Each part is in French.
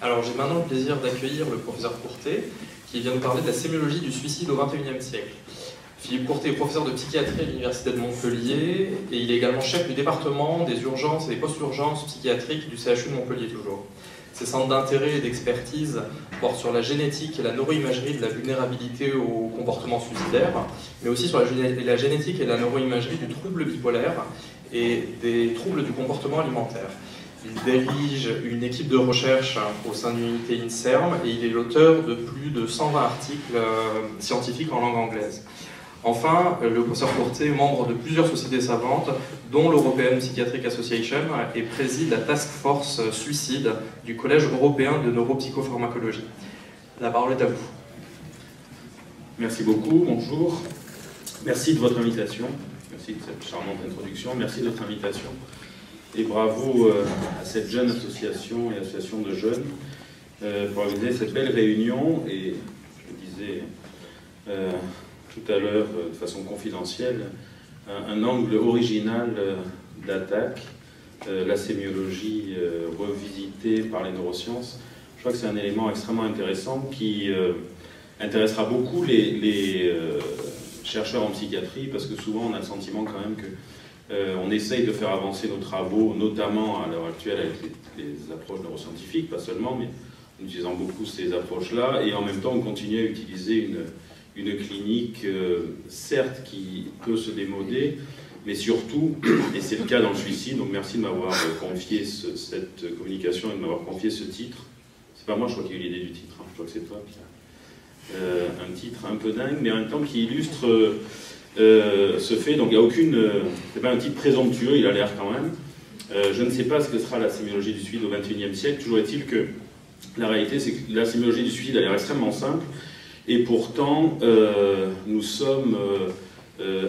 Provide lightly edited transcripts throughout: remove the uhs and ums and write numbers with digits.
Alors j'ai maintenant le plaisir d'accueillir le professeur Courtet, qui vient nous parler de la sémiologie du suicide au XXIe siècle. Philippe Courtet est professeur de psychiatrie à l'Université de Montpellier, et il est également chef du département des urgences et des post-urgences psychiatriques du CHU de Montpellier toujours. Ses centres d'intérêt et d'expertise portent sur la génétique et la neuroimagerie de la vulnérabilité au comportement suicidaire, mais aussi sur la génétique et la neuroimagerie du trouble bipolaire et des troubles du comportement alimentaire. Il dirige une équipe de recherche au sein de l'unité INSERM et il est l'auteur de plus de 120 articles scientifiques en langue anglaise. Enfin, le professeur Courtet est membre de plusieurs sociétés savantes, dont l'European Psychiatric Association, et préside la Task Force Suicide du Collège européen de neuropsychopharmacologie. La parole est à vous. Merci beaucoup, bonjour. Merci de votre invitation. Merci de cette charmante introduction. Merci de votre invitation. Et bravo à cette jeune association et association de jeunes pour organiser cette belle réunion. Et je le disais tout à l'heure de façon confidentielle, un angle original d'attaque, la sémiologie revisitée par les neurosciences. Je crois que c'est un élément extrêmement intéressant qui intéressera beaucoup les chercheurs en psychiatrie, parce que souvent on a le sentiment quand même que on essaye de faire avancer nos travaux, notamment à l'heure actuelle avec les approches neuroscientifiques, pas seulement, mais en utilisant beaucoup ces approches-là, et en même temps on continue à utiliser une clinique, certes, qui peut se démoder, mais surtout, et c'est le cas dans le suicide, donc merci de m'avoir confié cette communication et de m'avoir confié ce titre. C'est pas moi, je crois, qui ai eu l'idée du titre, hein. Je crois que c'est toi, Pierre. Un titre un peu dingue, mais en même temps qui illustre ce fait. Donc il n'y a aucune... c'est pas un titre présomptueux, il a l'air quand même. Je ne sais pas ce que sera la sémiologie du suicide au XXIe siècle. Toujours est-il que la réalité, c'est que la sémiologie du suicide a l'air extrêmement simple. Et pourtant, nous sommes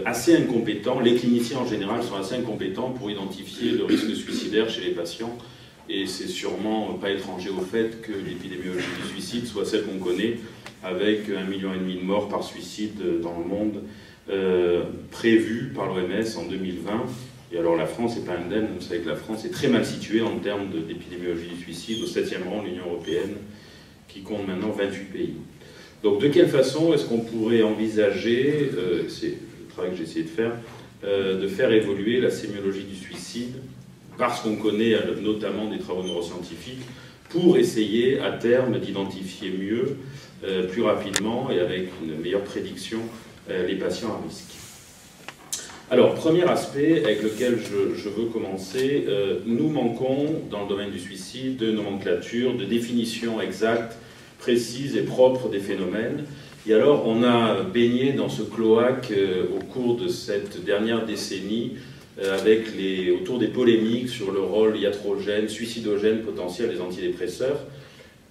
assez incompétents, les cliniciens en général sont assez incompétents pour identifier le risque suicidaire chez les patients. Et c'est sûrement pas étranger au fait que l'épidémiologie du suicide soit celle qu'on connaît, avec 1,5 million de morts par suicide dans le monde, prévu par l'OMS en 2020. Et alors la France n'est pas indemne, vous savez que la France est très mal située en termes d'épidémiologie du suicide, au 7e rang de l'Union européenne, qui compte maintenant 28 pays. Donc de quelle façon est-ce qu'on pourrait envisager, c'est le travail que j'ai essayé de faire évoluer la sémiologie du suicide, parce qu'on connaît notamment des travaux neuroscientifiques, pour essayer à terme d'identifier mieux, plus rapidement et avec une meilleure prédiction, les patients à risque. Alors, premier aspect avec lequel je veux commencer, nous manquons dans le domaine du suicide de nomenclature, de définition exacte, précise et propre des phénomènes. Et alors, on a baigné dans ce cloaque au cours de cette dernière décennie, autour des polémiques sur le rôle iatrogène, suicidogène potentiel des antidépresseurs,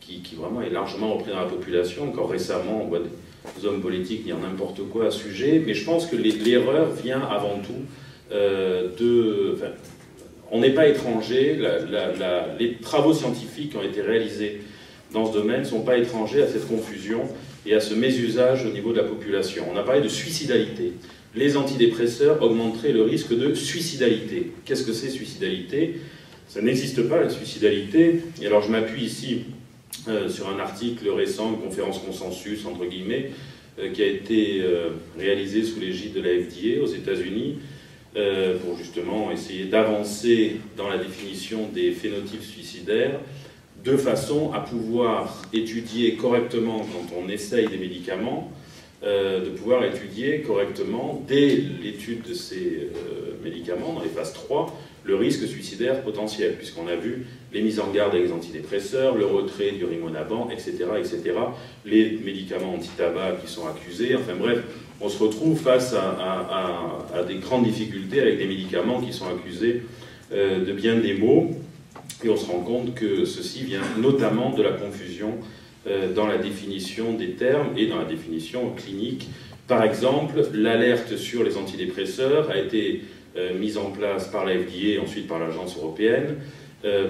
qui vraiment est largement repris dans la population. Encore récemment, on voit des hommes politiques dire n'importe quoi à ce sujet, mais je pense que l'erreur vient avant tout on n'est pas étranger, les travaux scientifiques qui ont été réalisés dans ce domaine ne sont pas étrangers à cette confusion et à ce mésusage au niveau de la population. On a parlé de suicidalité. Les antidépresseurs augmenteraient le risque de suicidalité. Qu'est-ce que c'est suicidalité? Ça n'existe pas, la suicidalité. Et alors je m'appuie ici sur un article récent, une conférence consensus, entre guillemets, qui a été réalisée sous l'égide de la FDA aux États-Unis, pour justement essayer d'avancer dans la définition des phénotypes suicidaires, de façon à pouvoir étudier correctement, quand on essaye des médicaments, de pouvoir étudier correctement, dès l'étude de ces médicaments, dans les phases 3, le risque suicidaire potentiel, puisqu'on a vu les mises en garde avec les antidépresseurs, le retrait du rimonabant, etc., etc., les médicaments anti-tabac qui sont accusés, enfin bref, on se retrouve face à des grandes difficultés avec des médicaments qui sont accusés de bien des maux, et on se rend compte que ceci vient notamment de la confusion dans la définition des termes et dans la définition clinique. Par exemple, l'alerte sur les antidépresseurs a été mise en place par la FDA et ensuite par l'Agence européenne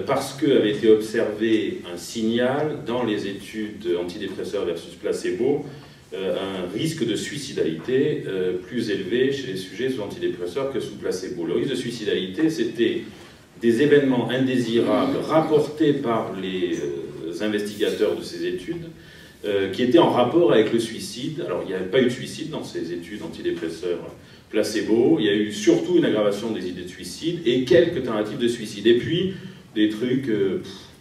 parce qu'avait été observé un signal dans les études antidépresseurs versus placebo, un risque de suicidalité plus élevé chez les sujets sous antidépresseurs que sous placebo. Le risque de suicidalité, c'était des événements indésirables rapportés par les investigateurs de ces études, qui étaient en rapport avec le suicide. Alors, il n'y avait pas eu de suicide dans ces études antidépresseurs placebo, il y a eu surtout une aggravation des idées de suicide et quelques tentatives de suicide. Et puis, des trucs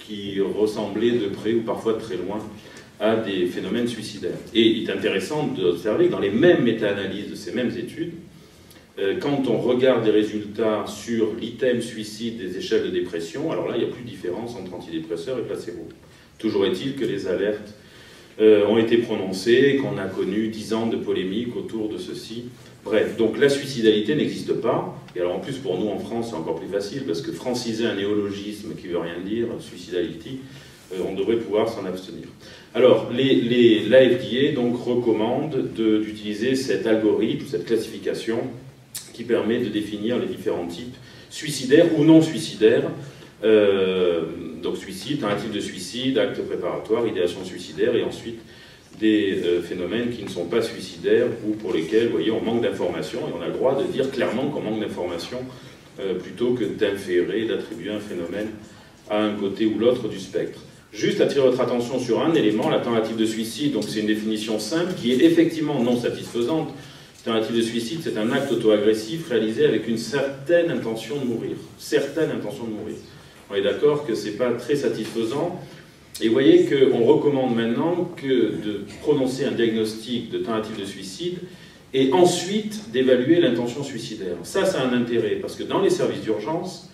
qui ressemblaient de près ou parfois de très loin à des phénomènes suicidaires. Et il est intéressant d'observer que dans les mêmes méta-analyses de ces mêmes études, quand on regarde des résultats sur l'item suicide des échelles de dépression, alors là, il n'y a plus de différence entre antidépresseurs et placebo. Toujours est-il que les alertes ont été prononcées, qu'on a connu 10 ans de polémique autour de ceci. Bref, donc la suicidalité n'existe pas. Et alors en plus, pour nous en France, c'est encore plus facile, parce que franciser un néologisme qui ne veut rien dire, suicidality, on devrait pouvoir s'en abstenir. Alors, l'AFDA donc recommande d'utiliser cet algorithme, cette classification, qui permet de définir les différents types suicidaires ou non suicidaires. Donc suicide, tentative de suicide, acte préparatoire, idéation suicidaire, et ensuite des phénomènes qui ne sont pas suicidaires ou pour lesquels, vous voyez, on manque d'informations, et on a le droit de dire clairement qu'on manque d'informations plutôt que d'inférer, d'attribuer un phénomène à un côté ou l'autre du spectre. Juste attirer votre attention sur un élément, la tentative de suicide, donc c'est une définition simple qui est effectivement non satisfaisante. Tentative de suicide, c'est un acte auto-agressif réalisé avec une certaine intention de mourir. Certaine intention de mourir. On est d'accord que ce n'est pas très satisfaisant. Et vous voyez qu'on recommande maintenant que de prononcer un diagnostic de tentative de suicide et ensuite d'évaluer l'intention suicidaire. Ça a un intérêt, parce que dans les services d'urgence,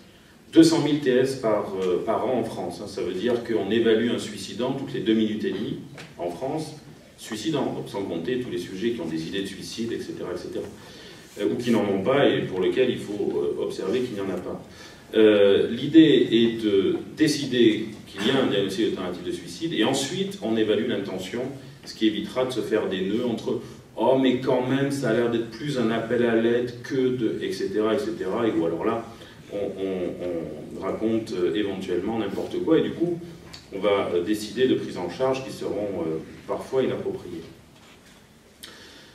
200 000 TS par an en France. Hein, ça veut dire qu'on évalue un suicidant toutes les 2 minutes et demie en France, suicidant, donc sans compter tous les sujets qui ont des idées de suicide, etc., ou qui n'en ont pas et pour lesquels il faut observer qu'il n'y en a pas. L'idée est de décider qu'il y a un diagnostic de tentative de suicide et ensuite on évalue l'intention, ce qui évitera de se faire des nœuds entre « oh mais quand même ça a l'air d'être plus un appel à l'aide que de... » etc. et ou alors là on raconte éventuellement n'importe quoi et du coup on va décider de prises en charge qui seront parfois inappropriées.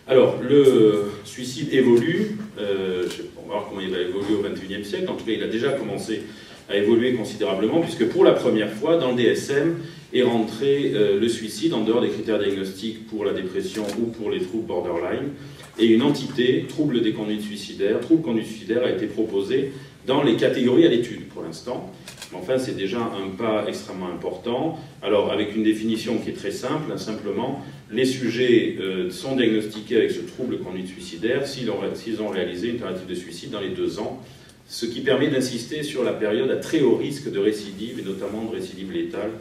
Alors, le suicide évolue, on va voir comment il va évoluer au XXIe siècle, en tout cas il a déjà commencé à évoluer considérablement, puisque pour la première fois, dans le DSM, est rentré le suicide en dehors des critères diagnostiques pour la dépression ou pour les troubles borderline, et une entité, trouble des conduites suicidaires, trouble conduite suicidaire, a été proposée dans les catégories à l'étude pour l'instant. Mais enfin, c'est déjà un pas extrêmement important. Alors, avec une définition qui est très simple, hein, simplement, les sujets sont diagnostiqués avec ce trouble conduite suicidaire s'ils ont réalisé une tentative de suicide dans les 2 ans, ce qui permet d'insister sur la période à très haut risque de récidive, et notamment de récidive létale,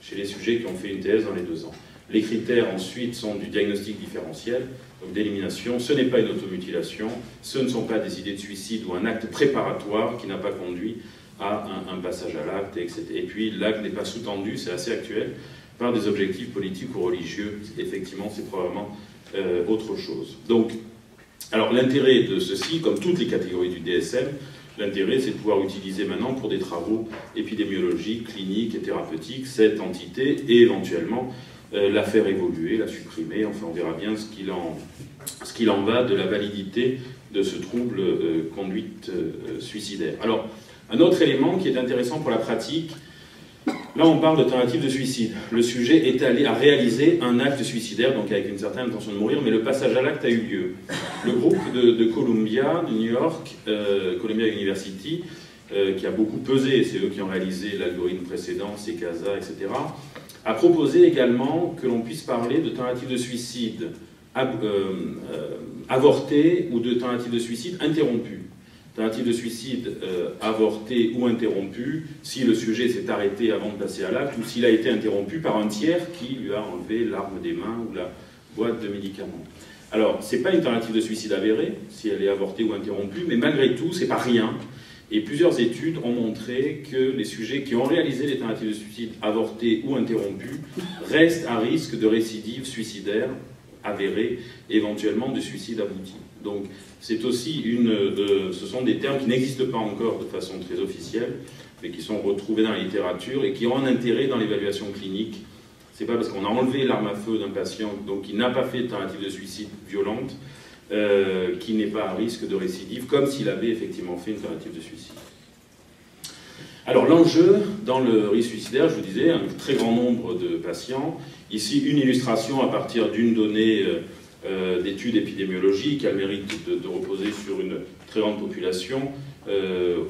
chez les sujets qui ont fait une TS dans les 2 ans. Les critères, ensuite, sont du diagnostic différentiel, donc d'élimination. Ce n'est pas une automutilation, ce ne sont pas des idées de suicide ou un acte préparatoire qui n'a pas conduit à un passage à l'acte, etc. Et puis, l'acte n'est pas sous-tendu, c'est assez actuel, par des objectifs politiques ou religieux. Effectivement, c'est probablement autre chose. Donc, alors l'intérêt de ceci, comme toutes les catégories du DSM, l'intérêt c'est de pouvoir utiliser maintenant pour des travaux épidémiologiques, cliniques et thérapeutiques cette entité et éventuellement la faire évoluer, la supprimer. Enfin, on verra bien ce qu'il en va de la validité de ce trouble conduite suicidaire. Alors, un autre élément qui est intéressant pour la pratique, là on parle de tentative de suicide. Le sujet est allé à réaliser un acte suicidaire, donc avec une certaine intention de mourir, mais le passage à l'acte a eu lieu. Le groupe de Columbia, de New York, Columbia University, qui a beaucoup pesé, c'est eux qui ont réalisé l'algorithme précédent, CASA, etc., a proposé également que l'on puisse parler de tentative de suicide avortée ou de tentative de suicide interrompue. Tentative de suicide avortée ou interrompue si le sujet s'est arrêté avant de passer à l'acte ou s'il a été interrompu par un tiers qui lui a enlevé l'arme des mains ou la boîte de médicaments. Alors, ce n'est pas une tentative de suicide avérée, si elle est avortée ou interrompue, mais malgré tout, ce n'est pas rien. Et plusieurs études ont montré que les sujets qui ont réalisé les tentatives de suicide avortées ou interrompues restent à risque de récidive suicidaire avérée, éventuellement de suicide abouti. Donc, c'est aussi ce sont des termes qui n'existent pas encore de façon très officielle, mais qui sont retrouvés dans la littérature et qui ont un intérêt dans l'évaluation clinique. C'est pas parce qu'on a enlevé l'arme à feu d'un patient, donc qui n'a pas fait de tentative de suicide violente, qui n'est pas à risque de récidive, comme s'il avait effectivement fait une tentative de suicide. Alors l'enjeu dans le risque suicidaire, je vous disais, un très grand nombre de patients. Ici, une illustration à partir d'une donnée d'études épidémiologiques qui a le mérite de reposer sur une très grande population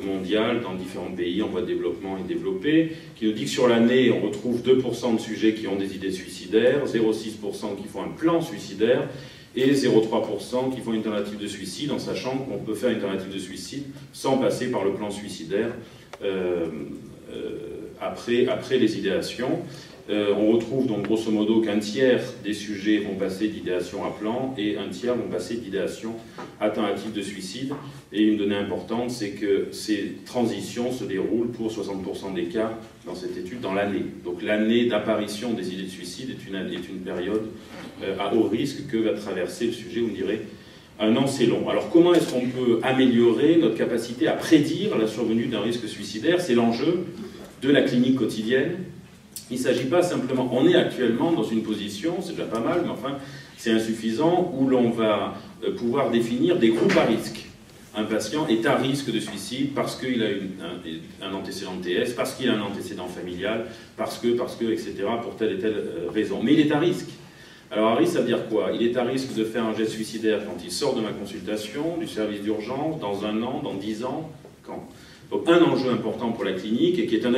mondiale dans différents pays en voie de développement et développés, qui nous dit que sur l'année, on retrouve 2% de sujets qui ont des idées suicidaires, 0,6% qui font un plan suicidaire et 0,3% qui font une tentative de suicide, en sachant qu'on peut faire une tentative de suicide sans passer par le plan suicidaire après les idéations. On retrouve donc grosso modo qu'un tiers des sujets vont passer d'idéation à plan et un tiers vont passer d'idéation à tentative de suicide. Et une donnée importante, c'est que ces transitions se déroulent pour 60% des cas dans cette étude dans l'année. Donc l'année d'apparition des idées de suicide est une période à haut risque que va traverser le sujet, vous me direz. Un an, c'est long. Alors comment est-ce qu'on peut améliorer notre capacité à prédire la survenue d'un risque suicidaire? C'est l'enjeu de la clinique quotidienne. Il ne s'agit pas simplement, on est actuellement dans une position, c'est déjà pas mal, mais enfin c'est insuffisant, où l'on va pouvoir définir des groupes à risque. Un patient est à risque de suicide parce qu'il a un antécédent de TS, parce qu'il a un antécédent familial, parce que, etc., pour telle et telle raison. Mais il est à risque. Alors à risque, ça veut dire quoi? Il est à risque de faire un geste suicidaire quand il sort de ma consultation, du service d'urgence, dans 1 an, dans 10 ans, quand? Donc un enjeu important pour la clinique, et qui est un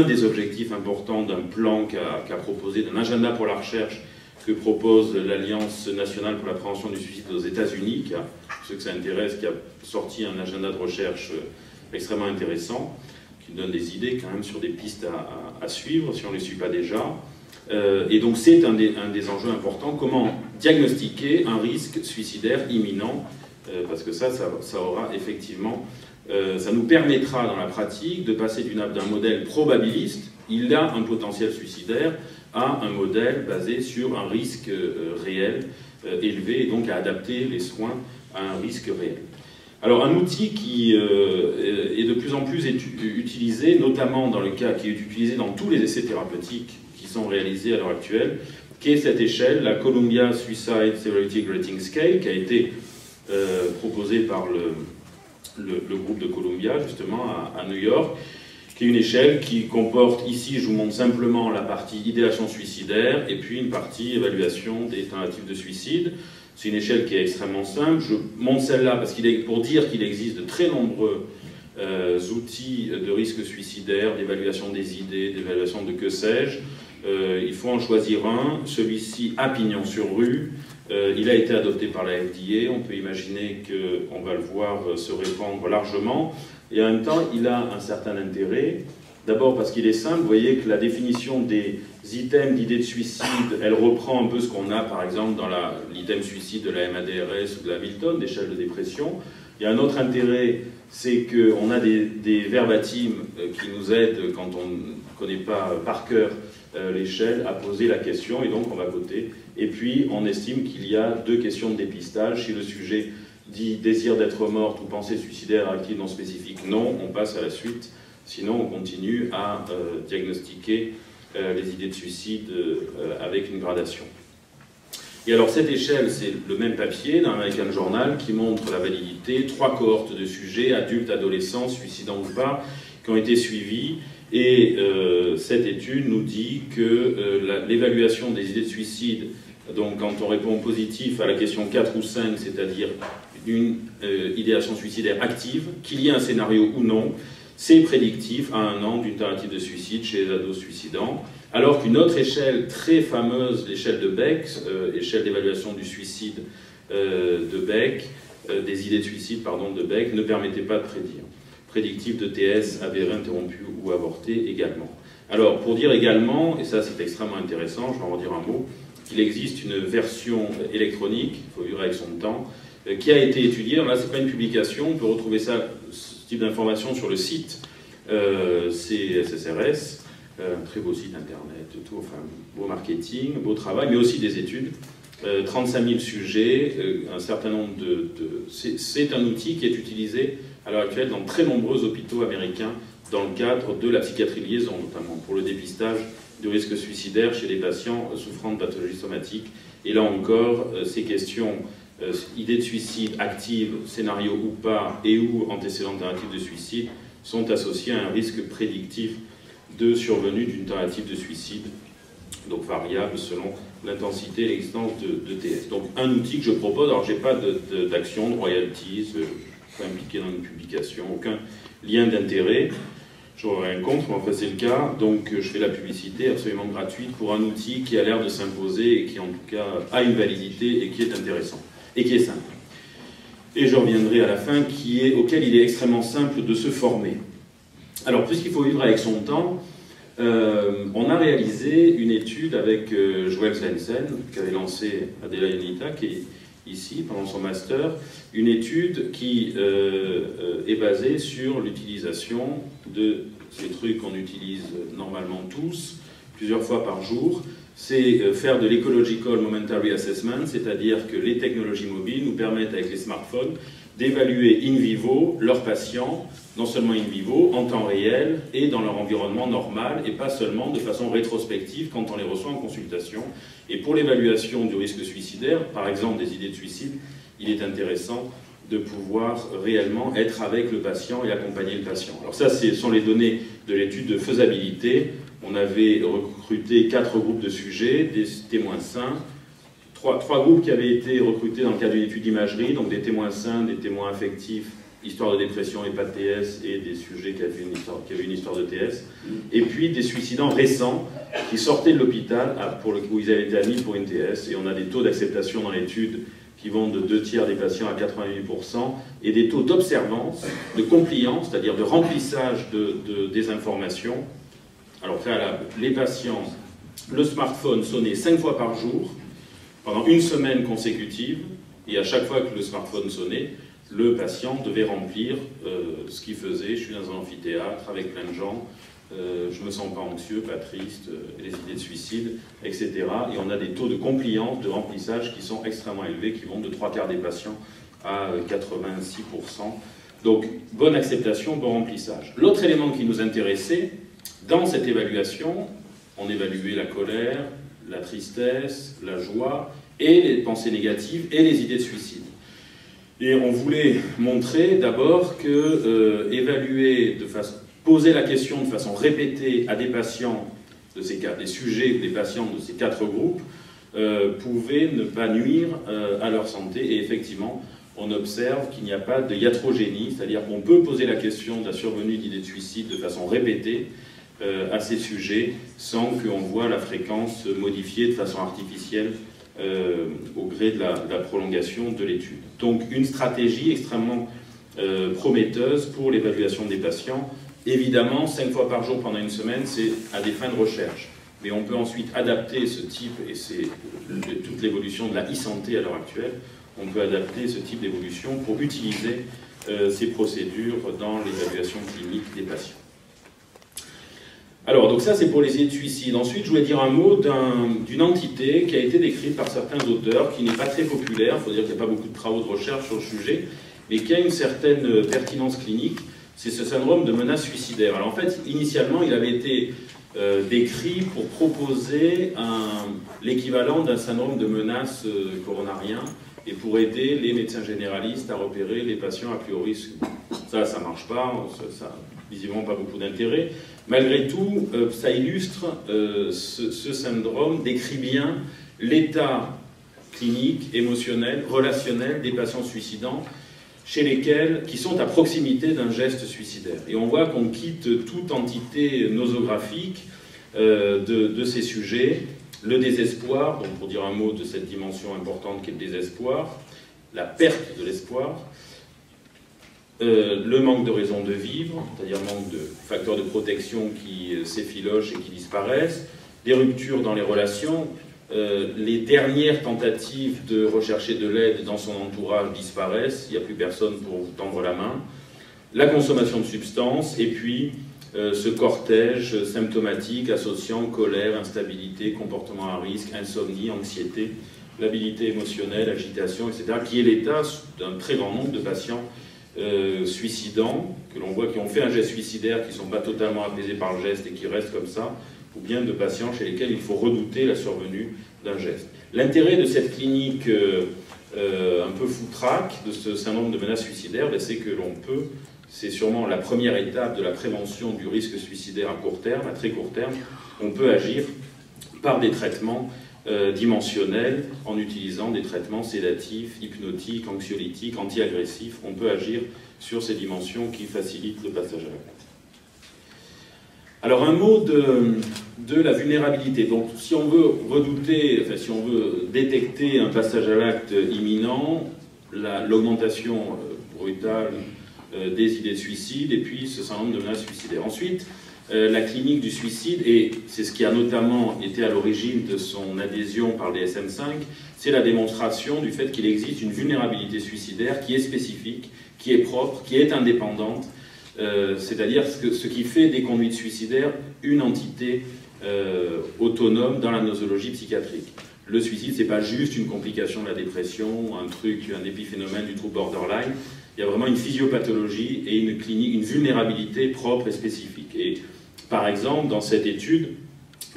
des objectifs importants d'un plan qu'a proposé, d'un agenda pour la recherche que propose l'Alliance nationale pour la prévention du suicide aux États-Unis, pour ceux que ça intéresse, qui a sorti un agenda de recherche extrêmement intéressant, qui donne des idées quand même sur des pistes à suivre, si on ne les suit pas déjà. Et donc c'est un des enjeux importants, comment diagnostiquer un risque suicidaire imminent, parce que ça aura effectivement... ça nous permettra dans la pratique de passer d'un modèle probabiliste, il a un potentiel suicidaire, à un modèle basé sur un risque réel élevé, et donc à adapter les soins à un risque réel. Alors un outil qui est de plus en plus utilisé, notamment dans le cas qui est utilisé dans tous les essais thérapeutiques qui sont réalisés à l'heure actuelle, qui est cette échelle, la Columbia Suicide Severity Rating Scale, qui a été proposée par le groupe de Columbia, justement, à New York, qui est une échelle qui comporte, ici je vous montre simplement la partie idéation suicidaire, et puis une partie évaluation des tentatives de suicide. C'est une échelle qui est extrêmement simple. Je montre celle-là pour dire qu'il existe de très nombreux outils de risque suicidaire, d'évaluation des idées, d'évaluation de que sais-je. Il faut en choisir un. Celui-ci a pignon sur rue. Il a été adopté par la FDA. On peut imaginer qu'on va le voir se répandre largement. Et en même temps, il a un certain intérêt. D'abord parce qu'il est simple. Vous voyez que la définition des items d'idées de suicide, elle reprend un peu ce qu'on a, par exemple, dans l'item suicide de la MADRS ou de la Milton, d'échelle de dépression. Il y a un autre intérêt, c'est qu'on a des verbatims qui nous aident, quand on ne connaît pas par cœur l'échelle, à poser la question, et donc on va coter. Et puis, on estime qu'il y a 2 questions de dépistage. Si le sujet dit désir d'être morte ou pensée suicidaire active non spécifique, non, on passe à la suite. Sinon, on continue à diagnostiquer les idées de suicide avec une gradation. Et alors, cette échelle, c'est le même papier d'un American Journal qui montre la validité, 3 cohortes de sujets, adultes, adolescents, suicidants ou pas, qui ont été suivis. Et cette étude nous dit que l'évaluation des idées de suicide, donc quand on répond positif à la question 4 ou 5, c'est-à-dire une idéation suicidaire active, qu'il y ait un scénario ou non, c'est prédictif à 1 an d'une tentative de suicide chez les ados suicidants, alors qu'une autre échelle très fameuse, l'échelle de Beck, échelle d'évaluation du suicide de Beck, des idées de suicide, pardon, de Beck, ne permettait pas de prédire. Prédictif de TS avéré, interrompu ou avorté également. Alors, pour dire également, et ça c'est extrêmement intéressant, je vais en redire un mot, qu'il existe une version électronique, il faut vivre avec son temps, qui a été étudiée. Alors là, c'est pas une publication, on peut retrouver ça, ce type d'information sur le site CSSRS, un très beau site internet, tout, enfin, beau marketing, beau travail, mais aussi des études. 35 000 sujets, un certain nombre c'est un outil qui est utilisé à l'heure actuelle dans très nombreux hôpitaux américains dans le cadre de la psychiatrie de liaison, notamment pour le dépistage du risque suicidaire chez les patients souffrant de pathologies somatiques. Et là encore, ces questions, idées de suicide active, scénario ou pas, et ou antécédents alternatifs de suicide, sont associés à un risque prédictif de survenue d'une tentative de suicide, donc variable selon l'intensité et l'existence de TS. Donc un outil que je propose, alors je n'ai pas d'action, de royalties, pas impliqué dans une publication, aucun lien d'intérêt, j'aurais rien contre, mais enfin c'est le cas, donc je fais la publicité absolument gratuite pour un outil qui a l'air de s'imposer et qui en tout cas a une validité et qui est intéressant, et qui est simple. Et je reviendrai à la fin, auquel il est extrêmement simple de se former. Alors, puisqu'il faut vivre avec son temps, on a réalisé une étude avec Joël Svendsen, qu'avait lancé Adela Yanita, qui est ici, pendant son master, une étude qui est basée sur l'utilisation de ces trucs qu'on utilise normalement tous, plusieurs fois par jour. C'est faire de l'ecological momentary assessment, c'est-à-dire que les technologies mobiles nous permettent, avec les smartphones, d'évaluer in vivo leurs patients, non seulement in vivo, en temps réel et dans leur environnement normal, et pas seulement de façon rétrospective quand on les reçoit en consultation. Et pour l'évaluation du risque suicidaire, par exemple des idées de suicide, il est intéressant de pouvoir réellement être avec le patient et accompagner le patient. Alors ça, ce sont les données de l'étude de faisabilité. On avait recruté 4 groupes de sujets, des témoins sains, 3 groupes qui avaient été recrutés dans le cadre d'une étude d'imagerie, donc des témoins sains, des témoins affectifs, histoire de dépression et pas de TS, et des sujets qui avaient une histoire de TS, et puis des suicidants récents qui sortaient de l'hôpital où ils avaient été admis pour une TS, et on a des taux d'acceptation dans l'étude qui vont de 2/3 des patients à 88%, et des taux d'observance, de compliance, c'est-à-dire de remplissage des informations. Alors préalable, les patients, le smartphone sonnait 5 fois par jour, pendant une semaine consécutive, et à chaque fois que le smartphone sonnait, le patient devait remplir ce qu'il faisait. Je suis dans un amphithéâtre avec plein de gens, je ne me sens pas anxieux, pas triste, les idées de suicide, etc. Et on a des taux de compliance, de remplissage qui sont extrêmement élevés, qui vont de 3/4 des patients à 86%. Donc, bonne acceptation, bon remplissage. L'autre élément qui nous intéressait, dans cette évaluation, on évaluait la colère, la tristesse, la joie, et les pensées négatives, et les idées de suicide. Et on voulait montrer d'abord que poser la question de façon répétée à des patients, des sujets, des patients de ces 4 groupes, pouvait ne pas nuire à leur santé. Et effectivement, on observe qu'il n'y a pas de iatrogénie, c'est-à-dire qu'on peut poser la question de la survenue d'idées de suicide de façon répétée à ces sujets, sans qu'on voit la fréquence modifiée de façon artificielle au gré de la prolongation de l'étude. Donc une stratégie extrêmement prometteuse pour l'évaluation des patients. Évidemment, 5 fois par jour pendant une semaine, c'est à des fins de recherche. Mais on peut ensuite adapter ce type, et c'est toute l'évolution de la e-santé à l'heure actuelle, on peut adapter ce type d'évolution pour utiliser ces procédures dans l'évaluation clinique des patients. Alors, donc ça, c'est pour les idées de suicide. Ensuite, je voulais dire un mot d'une entité qui a été décrite par certains auteurs, qui n'est pas très populaire, il faut dire qu'il n'y a pas beaucoup de travaux de recherche sur le sujet, mais qui a une certaine pertinence clinique, c'est ce syndrome de menace suicidaire. Alors en fait, initialement, il avait été décrit pour proposer l'équivalent d'un syndrome de menace coronarien, et pour aider les médecins généralistes à repérer les patients à plus haut risque. Ça ne marche pas, ça n'a visiblement pas beaucoup d'intérêt. Malgré tout, ça illustre ce syndrome, décrit bien l'état clinique, émotionnel, relationnel des patients suicidants, qui sont à proximité d'un geste suicidaire. Et on voit qu'on quitte toute entité nosographique de ces sujets, le désespoir, donc pour dire un mot de cette dimension importante qu'est le désespoir, la perte de l'espoir, le manque de raison de vivre, c'est-à-dire manque de facteurs de protection qui s'effilochent et qui disparaissent, des ruptures dans les relations, les dernières tentatives de rechercher de l'aide dans son entourage disparaissent, il n'y a plus personne pour vous tendre la main, la consommation de substances, et puis ce cortège symptomatique associant colère, instabilité, comportement à risque, insomnie, anxiété, labilité émotionnelle, agitation, etc., qui est l'état d'un très grand nombre de patients suicidants, que l'on voit qui ont fait un geste suicidaire, qui ne sont pas totalement apaisés par le geste et qui restent comme ça, ou bien de patients chez lesquels il faut redouter la survenue d'un geste. L'intérêt de cette clinique un peu foutraque, de ce syndrome de menace suicidaire, c'est que l'on peut, c'est sûrement la première étape de la prévention du risque suicidaire à court terme, à très court terme. On peut agir par des traitements dimensionnels en utilisant des traitements sédatifs, hypnotiques, anxiolytiques, anti-agressifs. On peut agir sur ces dimensions qui facilitent le passage à l'acte. Alors un mot de la vulnérabilité. Donc si on veut redouter, enfin si on veut détecter un passage à l'acte imminent, l'augmentation brutale des idées de suicide et puis ce syndrome de menace suicidaire. Ensuite, la clinique du suicide, et c'est ce qui a notamment été à l'origine de son adhésion par le DSM-5, c'est la démonstration du fait qu'il existe une vulnérabilité suicidaire qui est spécifique, qui est propre, qui est indépendante, c'est-à-dire ce qui fait des conduites suicidaires une entité autonome dans la nosologie psychiatrique. Le suicide, c'est pas juste une complication de la dépression, un épiphénomène du trouble borderline. Il y a vraiment une physiopathologie et une clinique, une vulnérabilité propre et spécifique. Et par exemple, dans cette étude,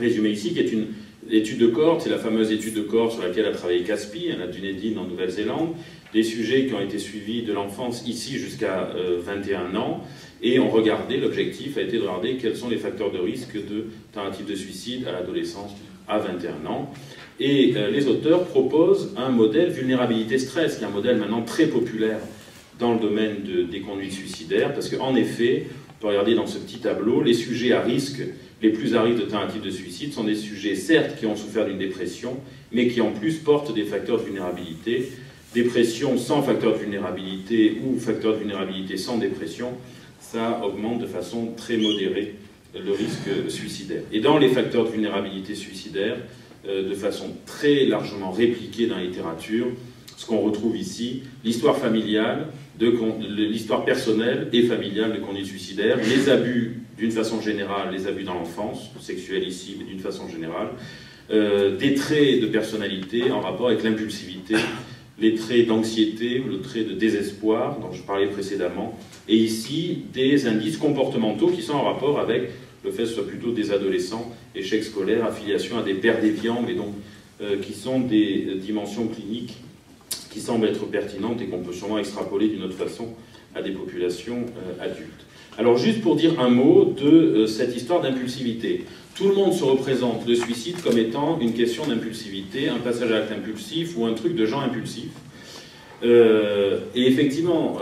résumée ici, qui est une étude de cohorte, c'est la fameuse étude de cohorte sur laquelle a travaillé Caspi, à Dunedin en Nouvelle-Zélande, des sujets qui ont été suivis de l'enfance ici jusqu'à 21 ans, et on regardait, l'objectif a été de regarder quels sont les facteurs de risque de tentative de suicide à l'adolescence à 21 ans. Et les auteurs proposent un modèle vulnérabilité-stress, qui est un modèle maintenant très populaire dans le domaine des conduites suicidaires, parce qu'en effet, on peut regarder dans ce petit tableau, les sujets à risque, les plus à risque de tentative de suicide, sont des sujets, certes, qui ont souffert d'une dépression, mais qui en plus portent des facteurs de vulnérabilité. Dépression sans facteur de vulnérabilité ou facteur de vulnérabilité sans dépression, ça augmente de façon très modérée le risque suicidaire. Et dans les facteurs de vulnérabilité suicidaire, de façon très largement répliquée dans la littérature, ce qu'on retrouve ici, l'histoire familiale, l'histoire personnelle et familiale de conduite suicidaire, les abus d'une façon générale, les abus dans l'enfance, sexuels ici, mais d'une façon générale, des traits de personnalité en rapport avec l'impulsivité, les traits d'anxiété ou le trait de désespoir dont je parlais précédemment, et ici des indices comportementaux qui sont en rapport avec le fait que ce soit plutôt des adolescents, échecs scolaires, affiliation à des pères déviants, mais donc qui sont des dimensions cliniques qui semblent être pertinentes et qu'on peut sûrement extrapoler d'une autre façon à des populations adultes. Alors juste pour dire un mot de cette histoire d'impulsivité. Tout le monde se représente le suicide comme étant une question d'impulsivité, un passage à l'acte impulsif ou un truc de gens impulsifs. Et effectivement,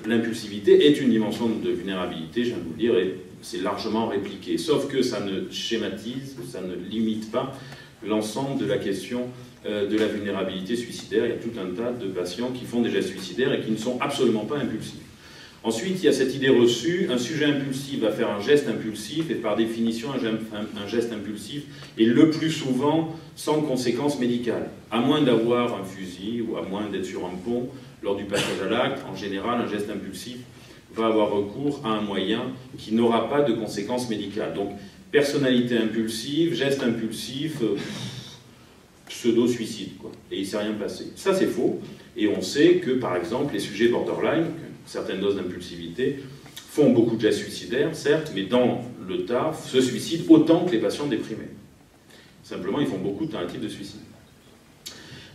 l'impulsivité est une dimension de vulnérabilité, je viens de vous le dire, et c'est largement répliqué. Sauf que ça ne schématise, ça ne limite pas l'ensemble de la question de la vulnérabilité suicidaire. Il y a tout un tas de patients qui font des gestes suicidaires et qui ne sont absolument pas impulsifs. Ensuite, il y a cette idée reçue, un sujet impulsif va faire un geste impulsif, et par définition, un geste impulsif est le plus souvent sans conséquence médicale. À moins d'avoir un fusil ou à moins d'être sur un pont lors du passage à l'acte, en général, un geste impulsif va avoir recours à un moyen qui n'aura pas de conséquences médicales. Donc, personnalité impulsive, geste impulsif, pseudo-suicide, quoi. Et il ne s'est rien passé. Ça, c'est faux. Et on sait que, par exemple, les sujets borderline, certaines doses d'impulsivité, font beaucoup de gestes suicidaires, certes, mais dans le tas, se suicident autant que les patients déprimés. Simplement, ils font beaucoup de tentatives de suicide.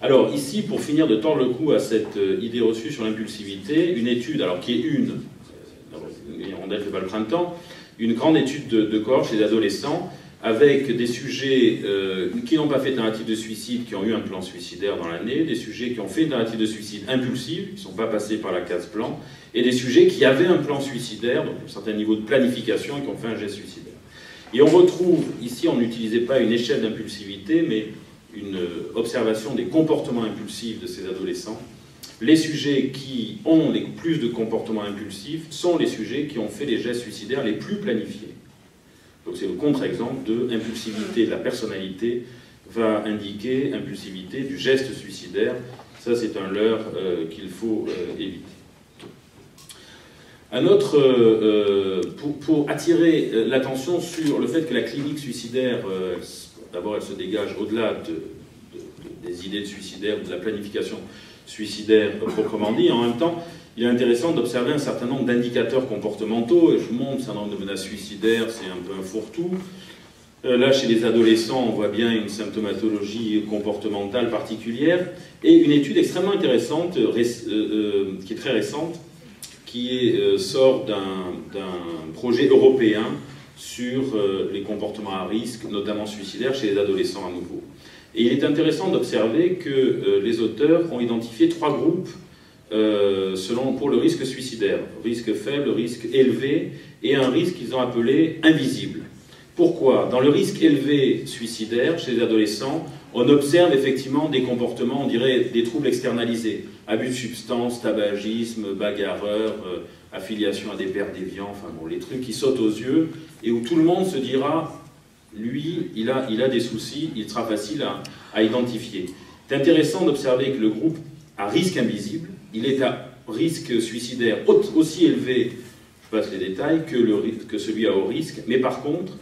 Alors, ici, pour finir de tordre le cou à cette idée reçue sur l'impulsivité, une étude, alors qui est une hirondelle ne fait pas le printemps, une grande étude de cohorte chez les adolescents, avec des sujets qui n'ont pas fait de tentative de suicide, qui ont eu un plan suicidaire dans l'année, des sujets qui ont fait une tentative de suicide impulsive, qui ne sont pas passés par la case plan, et des sujets qui avaient un plan suicidaire, donc un certain niveau de planification, et qui ont fait un geste suicidaire. Et on retrouve, ici on n'utilisait pas une échelle d'impulsivité, mais une observation des comportements impulsifs de ces adolescents. Les sujets qui ont les plus de comportements impulsifs sont les sujets qui ont fait les gestes suicidaires les plus planifiés. Donc c'est le contre-exemple de impulsivité de la personnalité va indiquer impulsivité du geste suicidaire. Ça, c'est un leurre qu'il faut éviter. Un autre, pour attirer l'attention sur le fait que la clinique suicidaire, d'abord elle se dégage au-delà des idées de suicidaire ou de la planification suicidaire proprement dit, en même temps, il est intéressant d'observer un certain nombre d'indicateurs comportementaux, et je vous montre un certain nombre de menaces suicidaires, c'est un peu un fourre-tout. Là, chez les adolescents, on voit bien une symptomatologie comportementale particulière, et une étude extrêmement intéressante, qui est très récente, sort d'un projet européen sur les comportements à risque, notamment suicidaires, chez les adolescents à nouveau. Et il est intéressant d'observer que les auteurs ont identifié 3 groupes pour le risque suicidaire. Risque faible, risque élevé et un risque qu'ils ont appelé invisible. Pourquoi? Dans le risque élevé suicidaire, chez les adolescents, on observe effectivement des comportements, on dirait des troubles externalisés. Abus de substances, tabagisme, bagarreur, affiliation à des pères déviants, enfin bon, les trucs qui sautent aux yeux et où tout le monde se dira, lui, il a des soucis, il sera facile à identifier. C'est intéressant d'observer que le groupe à risque invisible, il est à risque suicidaire aussi élevé, je passe les détails, que celui à haut risque, mais par contre,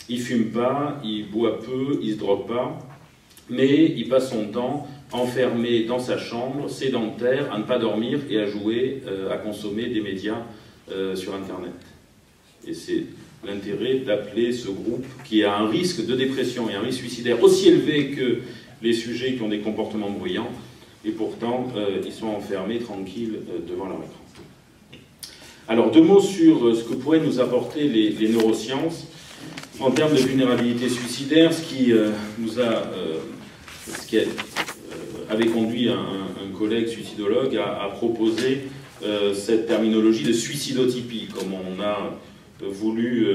il fume pas, il boit peu, il se drogue pas, mais il passe son temps enfermé dans sa chambre, sédentaire, à ne pas dormir et à jouer, à consommer des médias sur Internet. Et c'est l'intérêt d'appeler ce groupe qui a un risque de dépression et un risque suicidaire aussi élevé que les sujets qui ont des comportements bruyants, et pourtant ils sont enfermés tranquilles devant leur écran. Alors 2 mots sur ce que pourraient nous apporter les neurosciences en termes de vulnérabilité suicidaire, ce qui avait conduit un collègue suicidologue à proposer cette terminologie de suicidotypie, comme on a voulu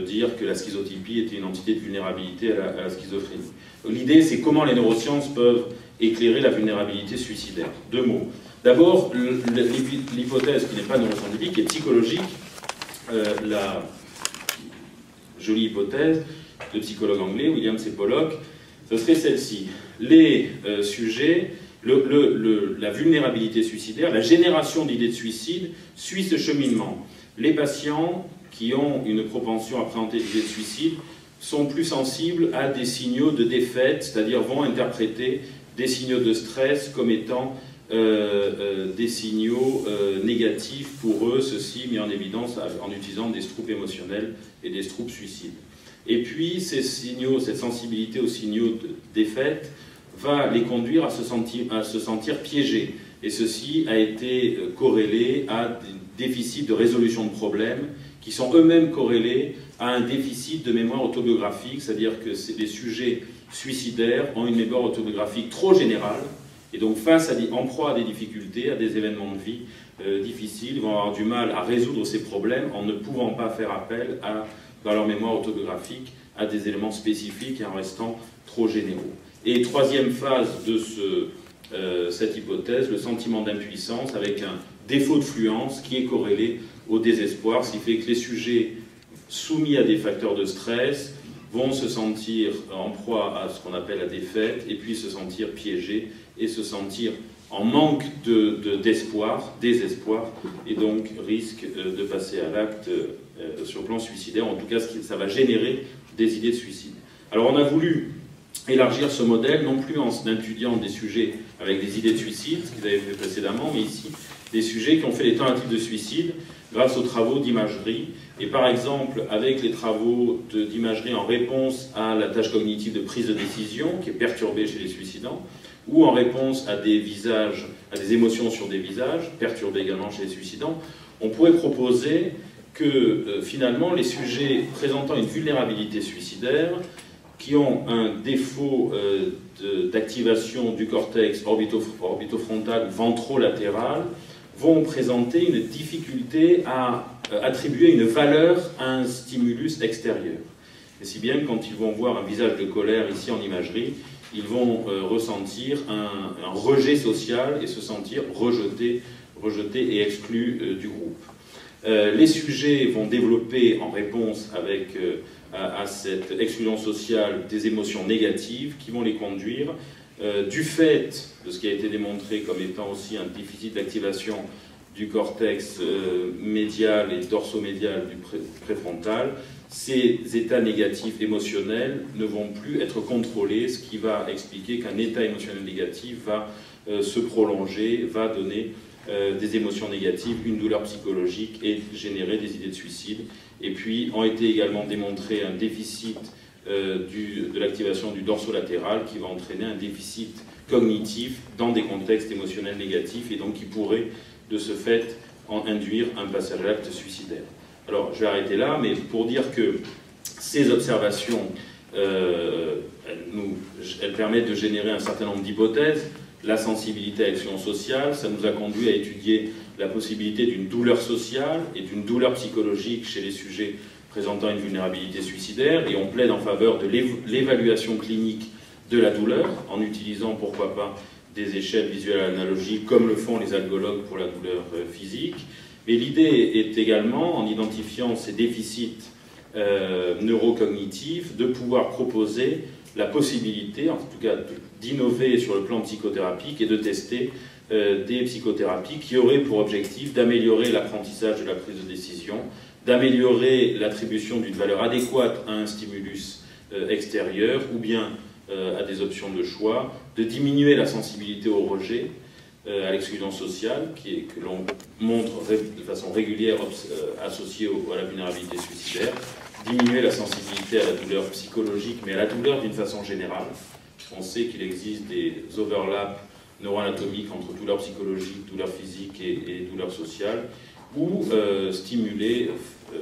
dire que la schizotypie était une entité de vulnérabilité à la schizophrénie. L'idée, c'est comment les neurosciences peuvent éclairer la vulnérabilité suicidaire. 2 mots. D'abord, l'hypothèse qui n'est pas neuroscientifique, qui est psychologique, la jolie hypothèse de psychologue anglais, William C. Pollock, ce serait celle-ci. Les sujets, la vulnérabilité suicidaire, la génération d'idées de suicide suit ce cheminement. Les patients qui ont une propension à présenter des idées de suicide sont plus sensibles à des signaux de défaite, c'est-à-dire vont interpréter des signaux de stress comme étant des signaux négatifs pour eux, ceci mis en évidence en utilisant des stroupes émotionnels et des stroupes suicides. Et puis ces signaux, cette sensibilité aux signaux de défaite va les conduire à se sentir piégés. Et ceci a été corrélé à des déficits de résolution de problèmes qui sont eux-mêmes corrélés à un déficit de mémoire autobiographique, c'est-à-dire que les sujets suicidaires ont une mémoire autobiographique trop générale, et donc en proie à des difficultés, à des événements de vie difficiles, ils vont avoir du mal à résoudre ces problèmes en ne pouvant pas faire appel dans leur mémoire autobiographique à des éléments spécifiques et en restant trop généraux. Et 3e phase de cette hypothèse, le sentiment d'impuissance avec un défaut de fluence qui est corrélé au désespoir, ce qui fait que les sujets soumis à des facteurs de stress vont se sentir en proie à ce qu'on appelle la défaite, et puis se sentir piégés, et se sentir en manque d'espoir, désespoir, et donc risque de passer à l'acte sur le plan suicidaire. En tout cas, ça va générer des idées de suicide. Alors on a voulu élargir ce modèle, non plus en étudiant des sujets avec des idées de suicide, ce qu'ils avaient fait précédemment, mais ici, des sujets qui ont fait des tentatives de suicide grâce aux travaux d'imagerie. Et par exemple, avec les travaux d'imagerie en réponse à la tâche cognitive de prise de décision, qui est perturbée chez les suicidants, ou en réponse à des visages, à des émotions sur des visages, perturbées également chez les suicidants, on pourrait proposer que finalement les sujets présentant une vulnérabilité suicidaire, qui ont un défaut d'activation du cortex orbitofrontal ventrolatéral, vont présenter une difficulté à attribuer une valeur à un stimulus extérieur. Et si bien quand ils vont voir un visage de colère ici en imagerie, ils vont ressentir un rejet social et se sentir rejetés et exclus du groupe. Les sujets vont développer en réponse à cette exclusion sociale des émotions négatives qui vont les conduire, du fait de ce qui a été démontré comme étant aussi un déficit d'activation du cortex médial et dorsomédial du préfrontal, ces états négatifs émotionnels ne vont plus être contrôlés, ce qui va expliquer qu'un état émotionnel négatif va se prolonger, va donner des émotions négatives, une douleur psychologique et générer des idées de suicide. Et puis ont été également démontrés un déficit de l'activation du dorsolatéral qui va entraîner un déficit cognitif dans des contextes émotionnels négatifs et donc qui pourrait de ce fait induire un passage à l'acte suicidaire. Alors, je vais arrêter là, mais pour dire que ces observations, elles permettent de générer un certain nombre d'hypothèses. La sensibilité à l'action sociale, ça nous a conduit à étudier la possibilité d'une douleur sociale et d'une douleur psychologique chez les sujets présentant une vulnérabilité suicidaire, et on plaide en faveur de l'évaluation clinique de la douleur, en utilisant, pourquoi pas, des échelles visuelles analogiques, comme le font les algologues pour la douleur physique. Mais l'idée est également, en identifiant ces déficits neurocognitifs, de pouvoir proposer la possibilité, en tout cas d'innover sur le plan psychothérapique et de tester des psychothérapies qui auraient pour objectif d'améliorer l'apprentissage de la prise de décision, d'améliorer l'attribution d'une valeur adéquate à un stimulus extérieur ou bien à des options de choix, de diminuer la sensibilité au rejet, à l'exclusion sociale, que l'on montre de façon régulière associée à la vulnérabilité suicidaire, diminuer la sensibilité à la douleur psychologique, mais à la douleur d'une façon générale. On sait qu'il existe des overlaps neuroanatomiques entre douleur psychologique, douleur physique et douleur sociale, ou stimuler,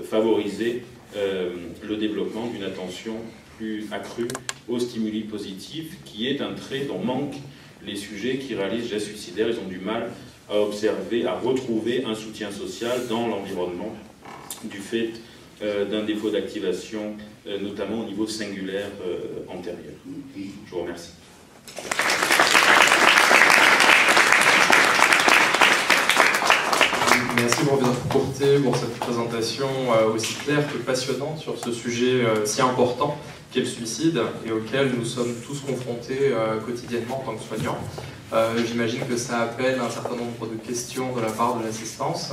favoriser le développement d'une attention plus accrue aux stimuli positifs, qui est un trait dont manquent les sujets qui réalisent gestes suicidaires. Ils ont du mal à observer, à retrouver un soutien social dans l'environnement du fait d'un défaut d'activation, notamment au niveau singulaire antérieur. Je vous remercie. Merci professeur Courtet pour cette présentation aussi claire que passionnante sur ce sujet si important qu'est le suicide et auquel nous sommes tous confrontés quotidiennement en tant que soignants. J'imagine que ça appelle un certain nombre de questions de la part de l'assistance.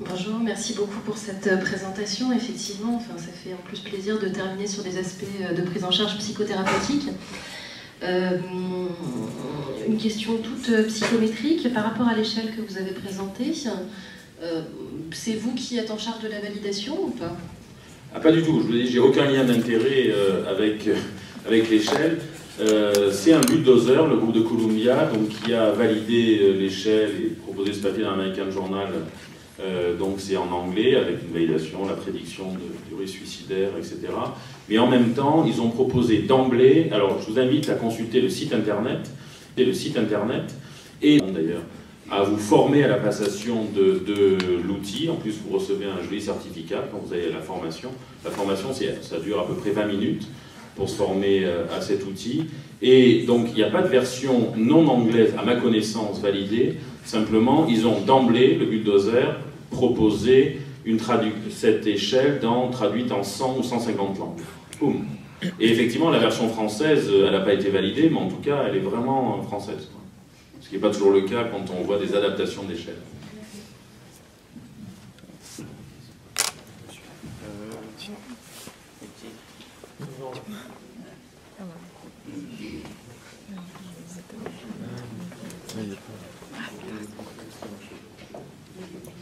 Bonjour, merci beaucoup pour cette présentation. Effectivement, ça fait en plus plaisir de terminer sur des aspects de prise en charge psychothérapeutique. Une question toute psychométrique par rapport à l'échelle que vous avez présentée. C'est vous qui êtes en charge de la validation ou pas? Pas du tout. Je vous ai dit, j'ai aucun lien d'intérêt avec l'échelle. C'est un bulldozer, le groupe de Columbia, donc, qui a validé l'échelle et proposé ce papier dans l'American Journal. Donc c'est en anglais, avec une validation, la prédiction de durée suicidaire, etc. Mais en même temps, ils ont proposé d'emblée, alors je vous invite à consulter le site internet, et d'ailleurs à vous former à la passation de l'outil. En plus, vous recevez un joli certificat quand vous avez la formation. La formation, ça dure à peu près 20 minutes pour se former à cet outil. Et donc, il n'y a pas de version non anglaise, à ma connaissance, validée. Simplement, ils ont d'emblée, le bulldozer, proposé cette échelle traduite en 100 ou 150 langues. Boum. Et effectivement, la version française, elle n'a pas été validée, mais en tout cas, elle est vraiment française. Ce qui n'est pas toujours le cas quand on voit des adaptations d'échelle.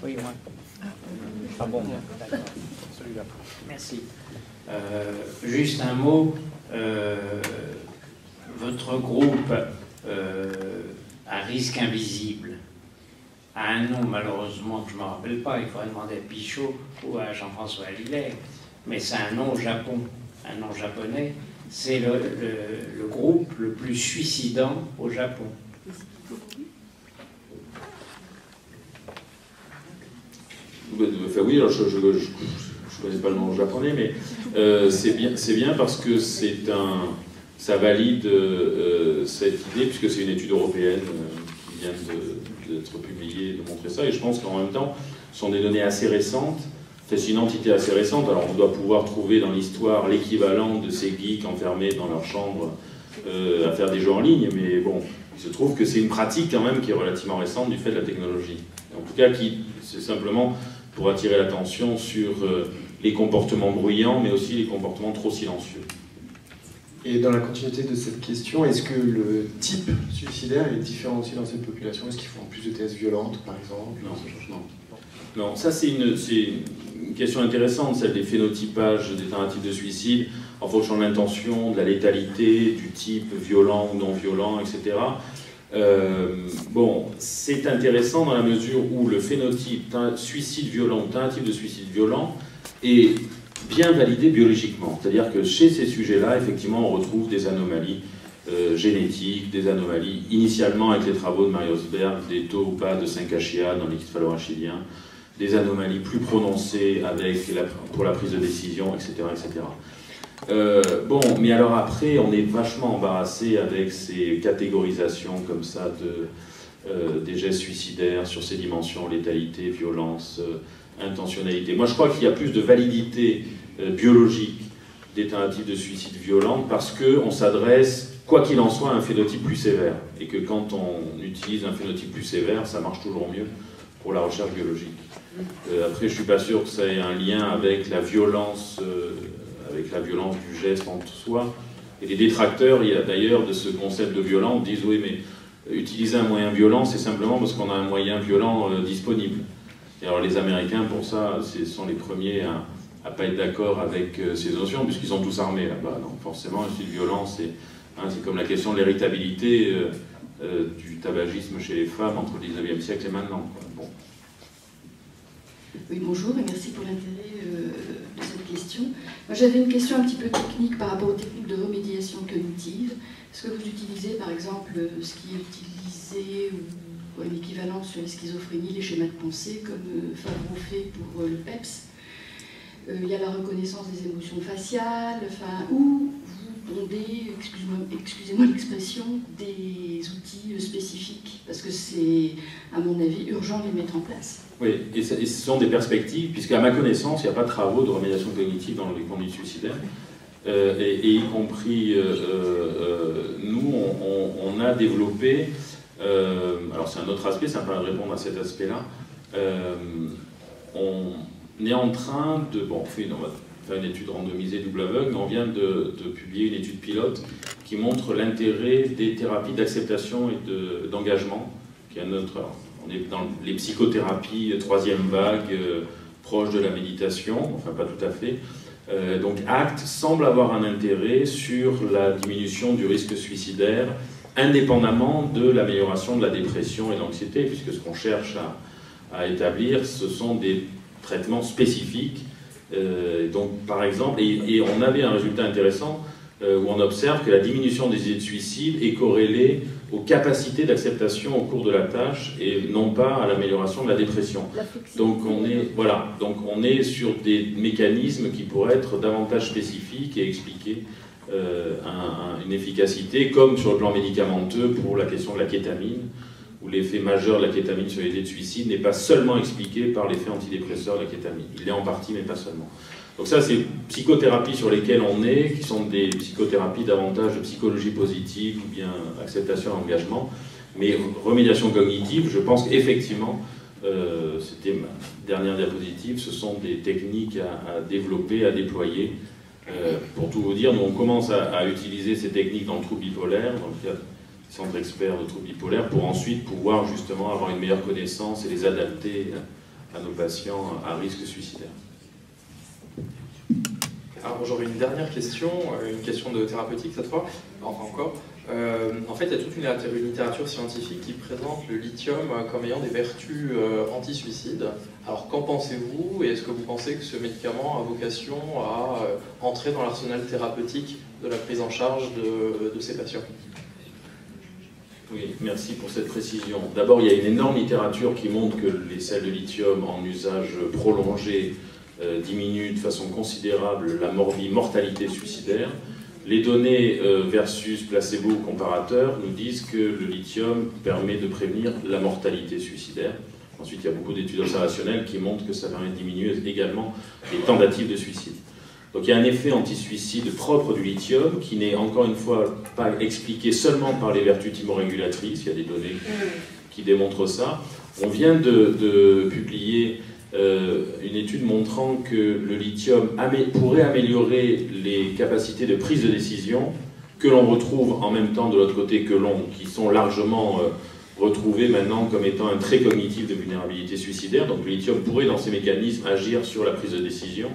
Oui, moi. Ah bon, d'accord. Celui-là. Merci. Juste un mot. Votre groupe, à risque invisible, a un nom malheureusement que je ne me rappelle pas, il faudrait demander à Pichot ou à Jean-François Hilaire, mais c'est un nom au Japon, un nom japonais. C'est le groupe le plus suicidant au Japon. Enfin, oui, alors je ne connais pas le nom japonais, mais c'est bien parce que ça valide cette idée, puisque c'est une étude européenne qui vient d'être publiée, de montrer ça, et je pense qu'en même temps, ce sont des données assez récentes. C'est une entité assez récente, alors on doit pouvoir trouver dans l'histoire l'équivalent de ces geeks enfermés dans leur chambre à faire des jeux en ligne, mais bon, il se trouve que c'est une pratique quand même qui est relativement récente du fait de la technologie. En tout cas, c'est simplement pour attirer l'attention sur les comportements bruyants, mais aussi les comportements trop silencieux. Et dans la continuité de cette question, est-ce que le type suicidaire est différencié dans cette population? Est-ce qu'ils font plus de thèses violentes, par exemple? Non, ça c'est une question intéressante, celle des phénotypages des tentatives de suicide en fonction de l'intention, de la létalité, du type violent ou non violent, etc. Bon, c'est intéressant dans la mesure où le phénotype suicide violent, tentative de suicide violent, est bien validé biologiquement. C'est-à-dire que chez ces sujets-là, effectivement, on retrouve des anomalies génétiques, des anomalies, initialement avec les travaux de Mariosberg, des taux ou pas de 5-HIA dans les céphalorachidien, des anomalies plus prononcées pour la prise de décision, etc. etc. Bon, mais alors après, on est vachement embarrassé avec ces catégorisations comme ça des gestes suicidaires sur ces dimensions, létalité, violence, intentionnalité. Moi, je crois qu'il y a plus de validité biologique des tentatives de suicide violentes parce qu'on s'adresse, quoi qu'il en soit, à un phénotype plus sévère. Et que quand on utilise un phénotype plus sévère, ça marche toujours mieux pour la recherche biologique. Après, je ne suis pas sûr que ça ait un lien avec la violence du geste en soi. Et les détracteurs, il y a d'ailleurs de ce concept de violence, disent oui, mais utiliser un moyen violent, c'est simplement parce qu'on a un moyen violent disponible. Et alors les Américains, pour ça, ce sont les premiers à ne pas être d'accord avec ces notions, puisqu'ils sont tous armés là-bas. Donc forcément, le style violent, c'est comme la question de l'héritabilité du tabagisme chez les femmes entre le 19e siècle et maintenant, quoi. Bon. Oui, bonjour et merci pour l'intérêt de cette question. Moi, j'avais une question un petit peu technique par rapport aux techniques de remédiation cognitive. Est-ce que vous utilisez, par exemple, ce qui est utilisé ou un équivalent sur la schizophrénie, les schémas de pensée, comme Favreau fait pour le PEPS? Il y a la reconnaissance des émotions faciales, ou vous pondez, excusez-moi l'expression, des outils spécifiques, parce que c'est, à mon avis, urgent de les mettre en place. Oui, et ce sont des perspectives, puisqu'à ma connaissance, il n'y a pas de travaux de remédiation cognitive dans les conduites suicidaires. Et y compris, nous, on a développé, alors c'est un autre aspect, ça me permet de répondre à cet aspect-là, on est en train de, bon, on va faire une étude randomisée double aveugle, mais on vient de publier une étude pilote qui montre l'intérêt des thérapies d'acceptation et d'engagement, qui est un autre... On est dans les psychothérapies troisième vague, proche de la méditation, enfin pas tout à fait. Donc ACT semble avoir un intérêt sur la diminution du risque suicidaire, indépendamment de l'amélioration de la dépression et de l'anxiété, puisque ce qu'on cherche à établir, ce sont des traitements spécifiques. Donc par exemple, et on avait un résultat intéressant, où on observe que la diminution des idées de suicide est corrélée aux capacités d'acceptation au cours de la tâche et non pas à l'amélioration de la dépression. Donc on est sur des mécanismes qui pourraient être davantage spécifiques et expliquer une efficacité, comme sur le plan médicamenteux pour la question de la kétamine, où l'effet majeur de la kétamine sur les idées de suicide n'est pas seulement expliqué par l'effet antidépresseur de la kétamine. Il l'est en partie, mais pas seulement. Donc ça, c'est psychothérapies sur lesquelles on est, qui sont des psychothérapies davantage de psychologie positive ou bien acceptation et engagement. Mais remédiation cognitive, je pense qu'effectivement, c'était ma dernière diapositive, ce sont des techniques à développer, à déployer. Pour tout vous dire, nous on commence à utiliser ces techniques dans le trouble bipolaire, dans le cadre des centres experts de trouble bipolaire, pour ensuite pouvoir justement avoir une meilleure connaissance et les adapter à nos patients à risque suicidaire. Alors j'aurais une dernière question, une question de thérapeutique cette fois, enfin encore. En fait, il y a toute une littérature scientifique qui présente le lithium comme ayant des vertus anti-suicide. Alors qu'en pensez-vous, et est-ce que vous pensez que ce médicament a vocation à entrer dans l'arsenal thérapeutique de la prise en charge de ces patients? Oui, merci pour cette précision. D'abord, il y a une énorme littérature qui montre que les sels de lithium en usage prolongé diminue de façon considérable la mortalité suicidaire. Les données versus placebo comparateur nous disent que le lithium permet de prévenir la mortalité suicidaire. Ensuite, il y a beaucoup d'études observationnelles qui montrent que ça permet de diminuer également les tentatives de suicide. Donc il y a un effet anti-suicide propre du lithium qui n'est encore une fois pas expliqué seulement par les vertus thymorégulatrices. Il y a des données qui démontrent ça. On vient de publier une étude montrant que le lithium pourrait améliorer les capacités de prise de décision que l'on retrouve en même temps de l'autre côté qui sont largement retrouvés maintenant comme étant un trait cognitif de vulnérabilité suicidaire. Donc le lithium pourrait dans ces mécanismes agir sur la prise de décision.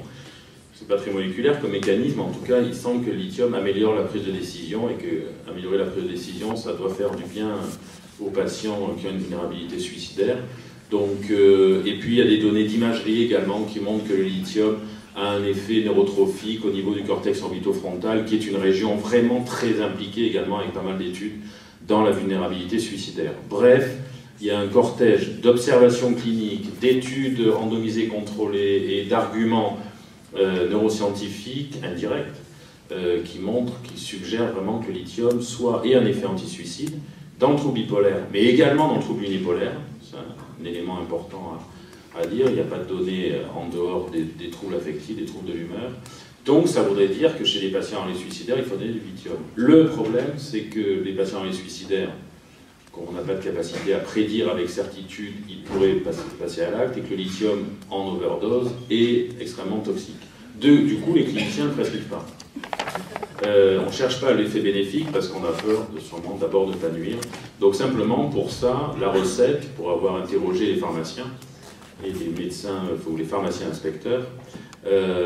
C'est pas très moléculaire comme mécanisme, en tout cas il semble que le lithium améliore la prise de décision et que améliorer la prise de décision ça doit faire du bien aux patients qui ont une vulnérabilité suicidaire. Donc, et puis il y a des données d'imagerie également qui montrent que le lithium a un effet neurotrophique au niveau du cortex orbitofrontal qui est une région vraiment très impliquée également avec pas mal d'études dans la vulnérabilité suicidaire. Bref, il y a un cortège d'observations cliniques, d'études randomisées contrôlées et d'arguments neuroscientifiques indirects qui suggèrent vraiment que le lithium ait un effet anti-suicide dans le trouble bipolaire, mais également dans le trouble unipolaire. C'est un élément important à dire. Il n'y a pas de données en dehors des troubles affectifs, des troubles de l'humeur. Donc ça voudrait dire que chez les patients en arrêt suicidaire, il faut donner du lithium. Le problème, c'est que les patients en arrêt suicidaire, qu'on n'a pas de capacité à prédire avec certitude, ils pourraient passer à l'acte, et que le lithium en overdose est extrêmement toxique. Du coup, les cliniciens ne le prescrivent pas. On ne cherche pas l'effet bénéfique parce qu'on a peur sûrement d'abord de ne pas nuire. Donc simplement pour ça, la recette, pour avoir interrogé les pharmaciens et les médecins ou les pharmaciens inspecteurs,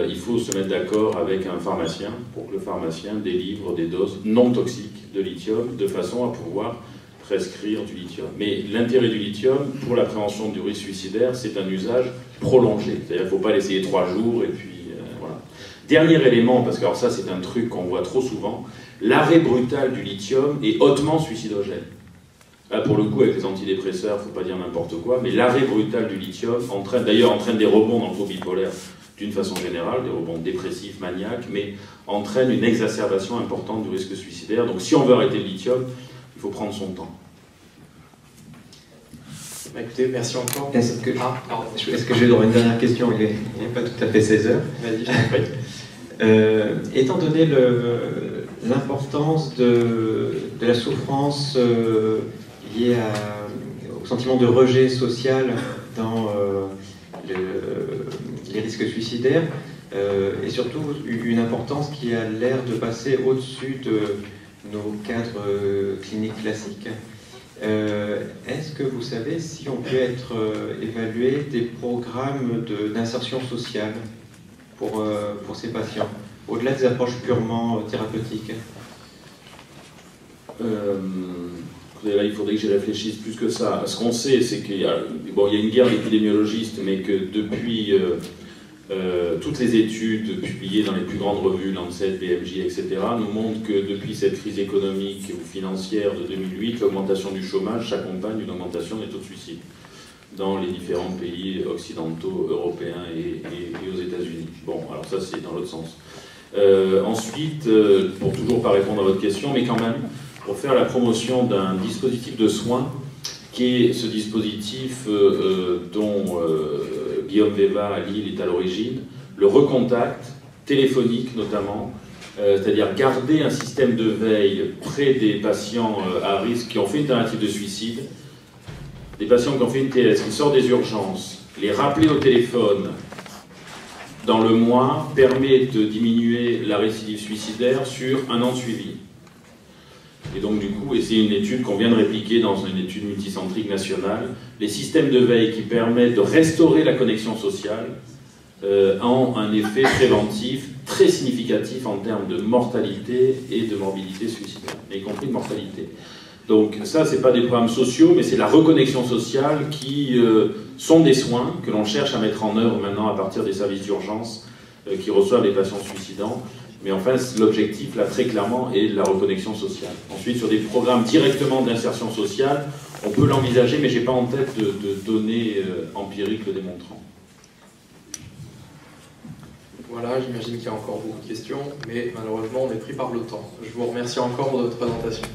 il faut se mettre d'accord avec un pharmacien pour que le pharmacien délivre des doses non toxiques de lithium de façon à pouvoir prescrire du lithium. Mais l'intérêt du lithium pour la prévention du risque suicidaire, c'est un usage prolongé. C'est-à-dire qu'il ne faut pas l'essayer 3 jours et puis voilà. Dernier élément, parce que alors ça c'est un truc qu'on voit trop souvent, l'arrêt brutal du lithium est hautement suicidogène. Là pour le coup avec les antidépresseurs, il ne faut pas dire n'importe quoi, mais l'arrêt brutal du lithium entraîne des rebonds dans le trouble bipolaire d'une façon générale, des rebonds dépressifs, maniaques, mais entraîne une exacerbation importante du risque suicidaire. Donc si on veut arrêter le lithium, il faut prendre son temps. Bah, écoutez, merci encore. Est-ce que j'ai le droit à une dernière question? Il n'est pas tout à fait 16 heures. Vas-y, je t'en prie. Étant donné l'importance de la souffrance liée au sentiment de rejet social dans les risques suicidaires, et surtout une importance qui a l'air de passer au-dessus de nos cadres cliniques classiques. Est-ce que vous savez si on peut être évalué des programmes d'insertion sociale pour ces patients, au-delà des approches purement thérapeutiques? Là, il faudrait que j'y réfléchisse plus que ça. Ce qu'on sait, c'est qu'il y a une guerre d'épidémiologistes, mais que depuis toutes les études publiées dans les plus grandes revues, Lancet, BMJ, etc., nous montrent que depuis cette crise économique ou financière de 2008, l'augmentation du chômage s'accompagne d'une augmentation des taux de suicide dans les différents pays occidentaux, européens et aux États-Unis. Bon, alors ça, c'est dans l'autre sens. Ensuite, pour toujours pas répondre à votre question, mais quand même, pour faire la promotion d'un dispositif de soins, qui est ce dispositif dont Guillaume Veva à Lille est à l'origine, le recontact, téléphonique notamment, c'est-à-dire garder un système de veille près des patients à risque qui ont fait une tentative de suicide, des patients qui ont fait une TS, qui sortent des urgences, les rappeler au téléphone dans le mois permet de diminuer la récidive suicidaire sur 1 an de suivi. Et donc du coup, et c'est une étude qu'on vient de répliquer dans une étude multicentrique nationale, les systèmes de veille qui permettent de restaurer la connexion sociale ont un effet préventif très significatif en termes de mortalité et de morbidité suicidaire, y compris de mortalité. Donc ça, c'est pas des programmes sociaux, mais c'est la reconnexion sociale qui sont des soins que l'on cherche à mettre en œuvre maintenant à partir des services d'urgence qui reçoivent les patients suicidants. Mais enfin, l'objectif, là, très clairement, est la reconnexion sociale. Ensuite, sur des programmes directement d'insertion sociale, on peut l'envisager, mais je n'ai pas en tête de données empiriques le démontrant. Voilà, j'imagine qu'il y a encore beaucoup de questions, mais malheureusement, on est pris par le temps. Je vous remercie encore pour votre présentation.